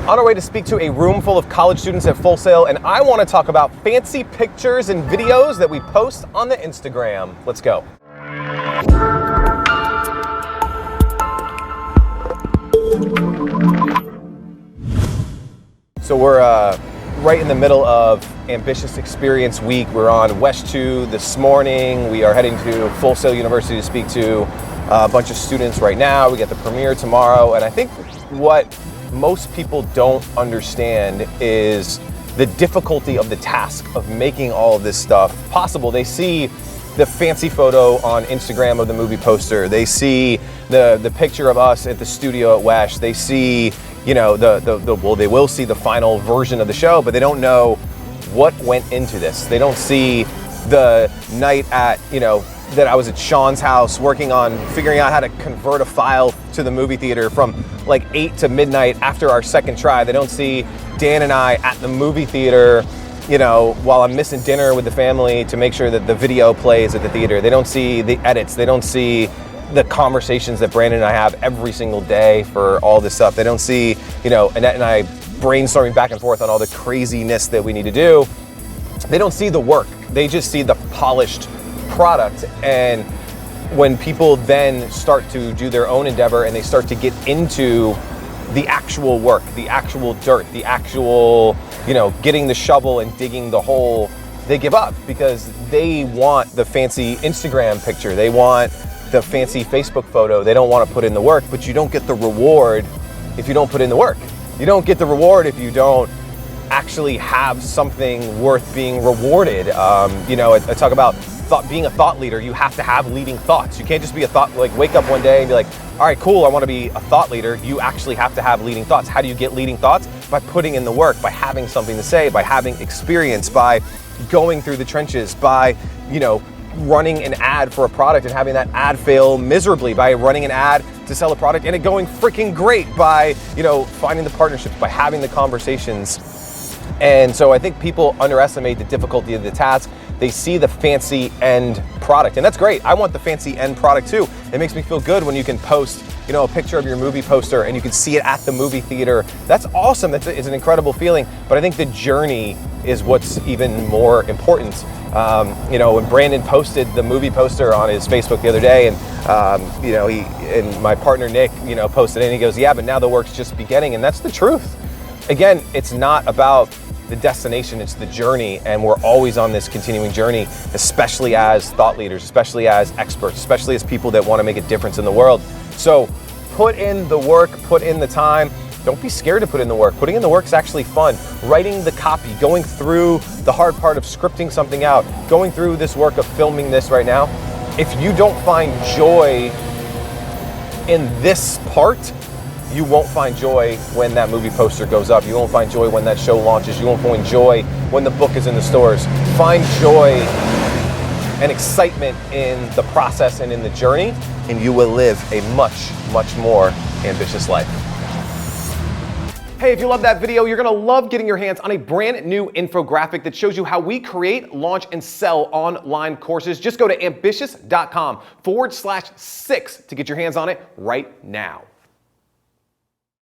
On our way to speak to a room full of college students at Full Sail, and I want to talk about fancy pictures and videos that we post on the Instagram. Let's go. So we're right in the middle of Ambitious Experience Week. We're on West 2 this morning. We are heading to Full Sail University to speak to a bunch of students right now. We get the premiere tomorrow, and I think what most people don't understand is the difficulty of the task of making all of this stuff possible. They see the fancy photo on Instagram of the movie poster. They see the picture of us at the studio at Wesh. They see, you know, they will see the final version of the show, but they don't know what went into this. They don't see the night at, you know, that I was at Sean's house working on figuring out how to convert a file to the movie theater from like 8 to midnight after our second try. They don't see Dan and I at the movie theater, you know, while I'm missing dinner with the family to make sure that the video plays at the theater. They don't see the edits. They don't see the conversations that Brandon and I have every single day for all this stuff. They don't see, you know, Annette and I brainstorming back and forth on all the craziness that we need to do. They don't see the work. They just see the polished product. And when people then start to do their own endeavor and they start to get into the actual work, the actual dirt, the actual, you know, getting the shovel and digging the hole, they give up because they want the fancy Instagram picture. They want the fancy Facebook photo. They don't want to put in the work, but you don't get the reward if you don't put in the work. You don't get the reward if you don't actually have something worth being rewarded. You know, I talk about being a thought leader. You have to have leading thoughts. You can't just be a thought, like wake up one day and be like, all right, cool, I want to be a thought leader. You actually have to have leading thoughts. How do you get leading thoughts? By putting in the work, by having something to say, by having experience, by going through the trenches, by, you know, running an ad for a product and having that ad fail miserably, by running an ad to sell a product and it going freaking great, by, you know, finding the partnerships, by having the conversations. And so I think people underestimate the difficulty of the task. They see the fancy end product, and that's great. I want the fancy end product too. It makes me feel good when you can post, you know, a picture of your movie poster and you can see it at the movie theater. That's awesome. It's an incredible feeling. But I think the journey is what's even more important. You know, when Brandon posted the movie poster on his Facebook the other day, and you know, he and my partner Nick, you know, posted it, and he goes, "Yeah, but now the work's just beginning," and that's the truth. Again, it's not about the destination, it's the journey, and we're always on this continuing journey, especially as thought leaders, especially as experts, especially as people that want to make a difference in the world. So put in the work, put in the time. Don't be scared to put in the work. Putting in the work is actually fun. Writing the copy, going through the hard part of scripting something out, going through this work of filming this right now. If you don't find joy in this part, you won't find joy when that movie poster goes up. You won't find joy when that show launches. You won't find joy when the book is in the stores. Find joy and excitement in the process and in the journey, and you will live a much, much more ambitious life. Hey, if you love that video, you're gonna love getting your hands on a brand new infographic that shows you how we create, launch, and sell online courses. Just go to ambitious.com/6 to get your hands on it right now.